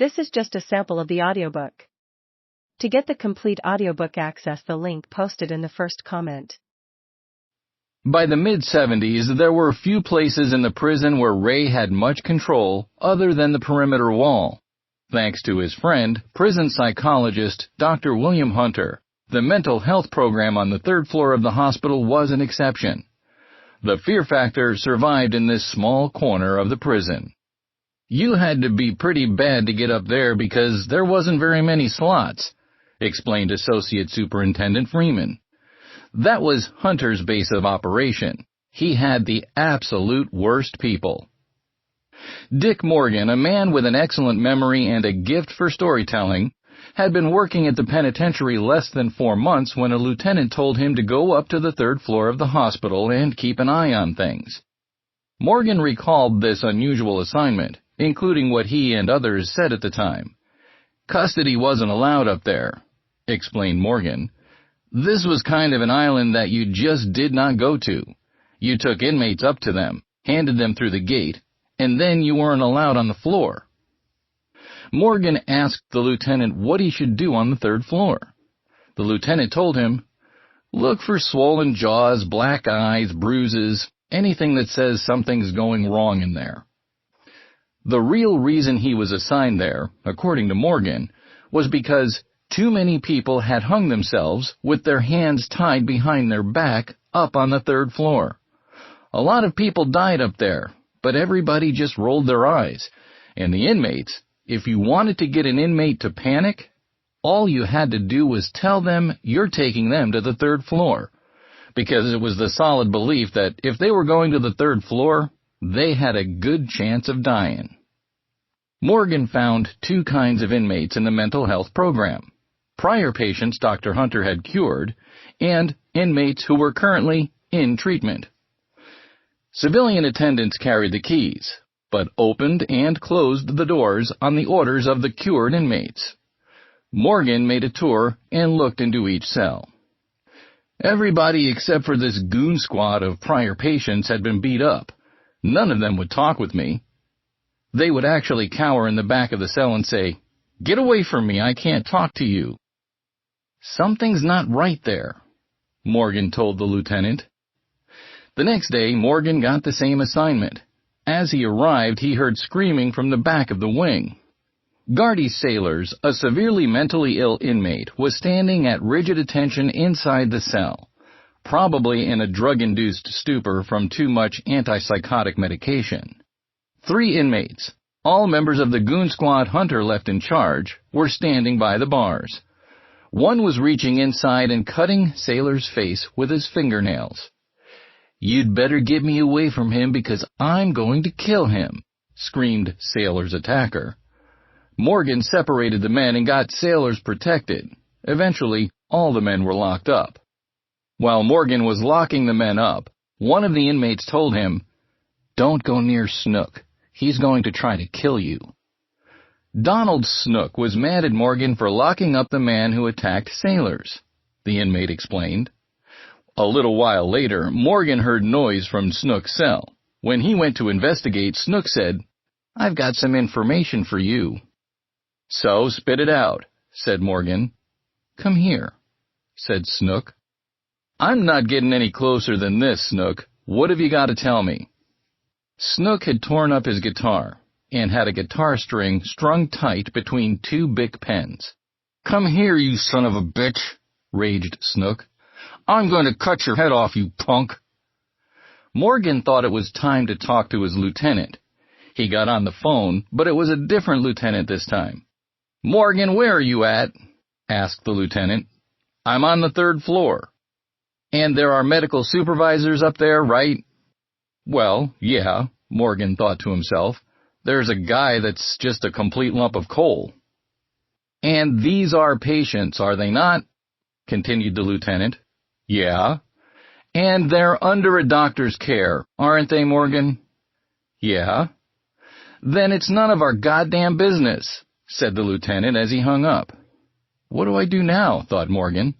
This is just a sample of the audiobook. To get the complete audiobook, access the link posted in the first comment. By the mid-70s, there were few places in the prison where Ray had much control other than the perimeter wall. Thanks to his friend, prison psychologist Dr. William Hunter, the mental health program on the third floor of the hospital was an exception. The fear factor survived in this small corner of the prison. You had to be pretty bad to get up there because there wasn't very many slots, explained Associate Superintendent Freeman. That was Hunter's base of operation. He had the absolute worst people. Dick Morgan, a man with an excellent memory and a gift for storytelling, had been working at the penitentiary less than 4 months when a lieutenant told him to go up to the third floor of the hospital and keep an eye on things. Morgan recalled this unusual assignment, including what he and others said at the time. Custody wasn't allowed up there, explained Morgan. This was kind of an island that you just did not go to. You took inmates up to them, handed them through the gate, and then you weren't allowed on the floor. Morgan asked the lieutenant what he should do on the third floor. The lieutenant told him, "Look for swollen jaws, black eyes, bruises, anything that says something's going wrong in there." The real reason he was assigned there, according to Morgan, was because too many people had hung themselves with their hands tied behind their back up on the third floor. A lot of people died up there, but everybody just rolled their eyes, and the inmates, if you wanted to get an inmate to panic, all you had to do was tell them you're taking them to the third floor, because it was the solid belief that if they were going to the third floor, they had a good chance of dying. Morgan found 2 kinds of inmates in the mental health program: prior patients Dr. Hunter had cured, and inmates who were currently in treatment. Civilian attendants carried the keys, but opened and closed the doors on the orders of the cured inmates. Morgan made a tour and looked into each cell. Everybody except for this goon squad of prior patients had been beat up. None of them would talk with me. They would actually cower in the back of the cell and say, "Get away from me, I can't talk to you." "Something's not right there," Morgan told the lieutenant. The next day, Morgan got the same assignment. As he arrived, he heard screaming from the back of the wing. Gardy Sailors, a severely mentally ill inmate, was standing at rigid attention inside the cell, probably in a drug-induced stupor from too much antipsychotic medication. 3 inmates, all members of the goon squad Hunter left in charge, were standing by the bars. One was reaching inside and cutting Sailor's face with his fingernails. "You'd better get me away from him because I'm going to kill him," screamed Sailor's attacker. Morgan separated the men and got Sailors protected. Eventually, all the men were locked up. While Morgan was locking the men up, one of the inmates told him, "Don't go near Snook. He's going to try to kill you." Donald Snook was mad at Morgan for locking up the man who attacked Sailors, the inmate explained. A little while later, Morgan heard noise from Snook's cell. When he went to investigate, Snook said, "I've got some information for you." "So, spit it out," said Morgan. "Come here," said Snook. "I'm not getting any closer than this, Snook. What have you got to tell me?" Snook had torn up his guitar and had a guitar string strung tight between 2 big pens. "Come here, you son of a bitch," raged Snook. "I'm going to cut your head off, you punk." Morgan thought it was time to talk to his lieutenant. He got on the phone, but it was a different lieutenant this time. "Morgan, where are you at?" asked the lieutenant. "I'm on the third floor." "And there are medical supervisors up there, right?" Well, yeah, Morgan thought to himself. There's a guy that's just a complete lump of coal. "And these are patients, are they not?" continued the lieutenant. "Yeah." "And they're under a doctor's care, aren't they, Morgan?" "Yeah." "Then it's none of our goddamn business," said the lieutenant as he hung up. What do I do now, thought Morgan.